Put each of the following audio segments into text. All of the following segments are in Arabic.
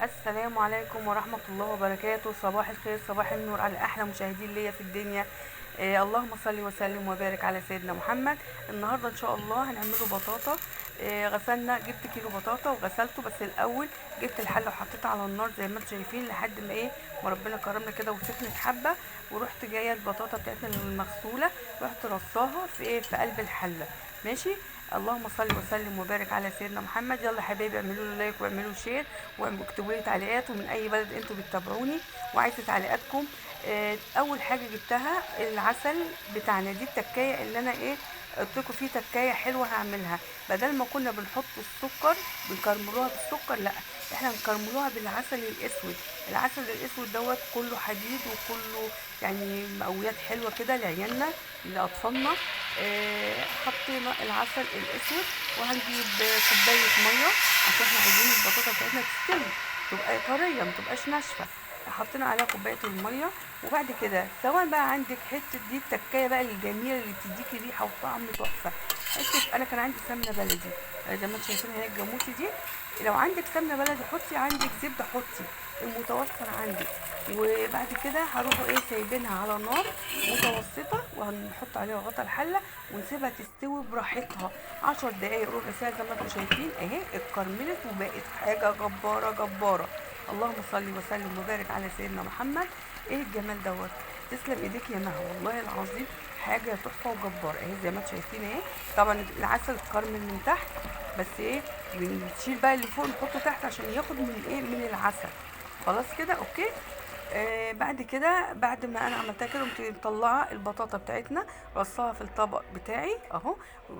السلام عليكم ورحمة الله وبركاته. صباح الخير، صباح النور على أحلى مشاهدين ليا في الدنيا. اللهم صل وسلم وبارك على سيدنا محمد. النهاردة إن شاء الله هنعمله بطاطا. غسلنا، جبت كيلو بطاطا وغسلته، بس الأول جبت الحلة وحطيتها على النار زي ما انتم شايفين لحد ما ما ربنا كرمنا كده وسخنت حبة. ورحت جاية البطاطا بتاعتنا المغسولة، رحت رصاها في قلب الحلة. ماشي. اللهم صل وسلم وبارك على سيدنا محمد. يلا حبايبي، اعملوا له لايك واعملوا شير واكتبوا لي تعليقات، ومن اي بلد انتوا بتتابعوني وعايزه تعليقاتكم. اول حاجه جبتها العسل بتاعنا، دي التكايه اللي انا قلت لكم فيه تكايه حلوه هعملها. بدل ما كنا بنحط السكر بنكرملوها بالسكر، لا، احنا نكرملوها بالعسل الاسود. العسل الاسود دوت كله حديد وكله يعني مقويات حلوه كده لعيالنا لاطفالنا. حطينا العسل الاسود، وهنجيب كوبايه ميه عشان احنا عايزين البطاطا بتاعتنا تستوي، تبقى طريه ما تبقاش ناشفه. حطينا عليها كوبايه الميه. وبعد كده سواء بقى عندك حته، دي التكايه بقى الجميله اللي بتديكي ريحه وطعم تحفه. حته، انا كان عندي سمنه بلدي، زي ما انتم شايفين هي الجاموسي دي. لو عندك سمنه بلدي حطي، عندك زبده حطي، المتوفر عندك. وبعد كده هروحوا سايبينها على نار متوسطه، وهنحط عليها غطا الحله ونسيبها تستوي براحتها 10 دقايق ربع ساعه. زي ما انتم شايفين اهي اتكرملت وبقت حاجه جباره جباره. اللهم صل وسلم وبارك على سيدنا محمد. ايه الجمال دوت! تسلم ايديك يا مها، والله العظيم حاجه تحفه وجبار. اهي زي ما انتم شايفين اهي. طبعا العسل اتكرمل من تحت، بس بنشيل بقى اللي فوق نحطه تحت عشان ياخد من من العسل. خلاص كده اوكي. بعد كده، بعد ما انا عملتها كده، قمت مطلعه البطاطا بتاعتنا، رصاها في الطبق بتاعي اهو.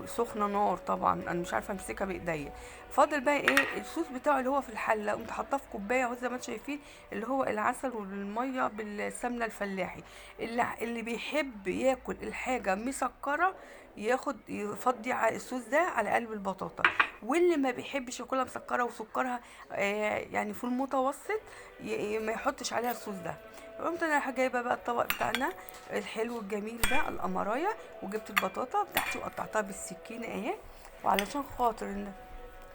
سخنه نار طبعا، انا مش عارفه امسكها بايديا. فاضل بقى الصوص بتاعه اللي هو في الحله، قمت حاطاه في كوبايه اهو زي ما انتم شايفين، اللي هو العسل والميه بالسمنه الفلاحي. اللي بيحب ياكل الحاجه مسكره ياخد يفضي الصوص ده على قلب البطاطا. واللي ما بيحبش ياكلها مسكره وسكرها يعني في المتوسط، ما يحطش عليها الصوص ده. قمت انا جايبه بقى الطبق بتاعنا الحلو الجميل ده، القمرايه، وجبت البطاطا بتاعتي وقطعتها بالسكينه اهي. وعلشان خاطر ان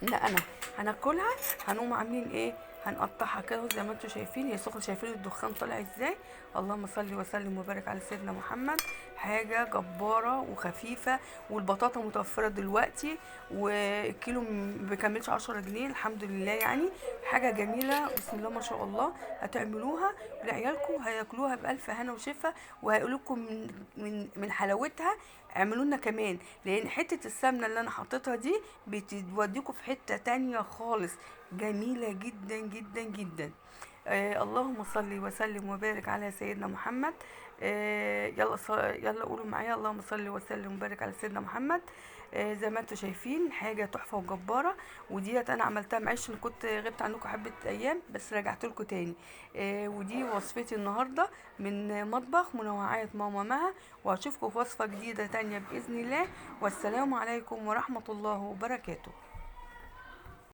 انا هناكلها، هنقوم عاملين هنقطعها كده زي ما انتم شايفين، هي سخنه، شايفين الدخان طالع ازاي. اللهم صل وسلم وبارك على سيدنا محمد. حاجه جباره وخفيفه، والبطاطا متوفره دلوقتي، والكيلو بيكملش 10 جنيه الحمد لله يعني. حاجه جميله بسم الله ما شاء الله. هتعملوها لعيالكم هياكلوها بالف هنا وشفا، وهيقولوا لكم من حلاوتها اعملوا لنا كمان. لان حته السمنه اللي انا حطيتها دي بتوديكوا في حته تانية خالص، جميله جدا جدا جدا. اللهم صل وسلم وبارك على سيدنا محمد. يلا قولوا معايا، اللهم صل وسلم وبارك على سيدنا محمد. زي ما انتم شايفين حاجه تحفه وجباره. وديت انا عملتها، معلش ان كنت غبت عنكم حبه ايام، بس رجعت لكم تاني. ودي وصفتي النهارده من مطبخ منوعات ماما مها. واشوفكم في وصفه جديده تانية باذن الله. والسلام عليكم ورحمه الله وبركاته.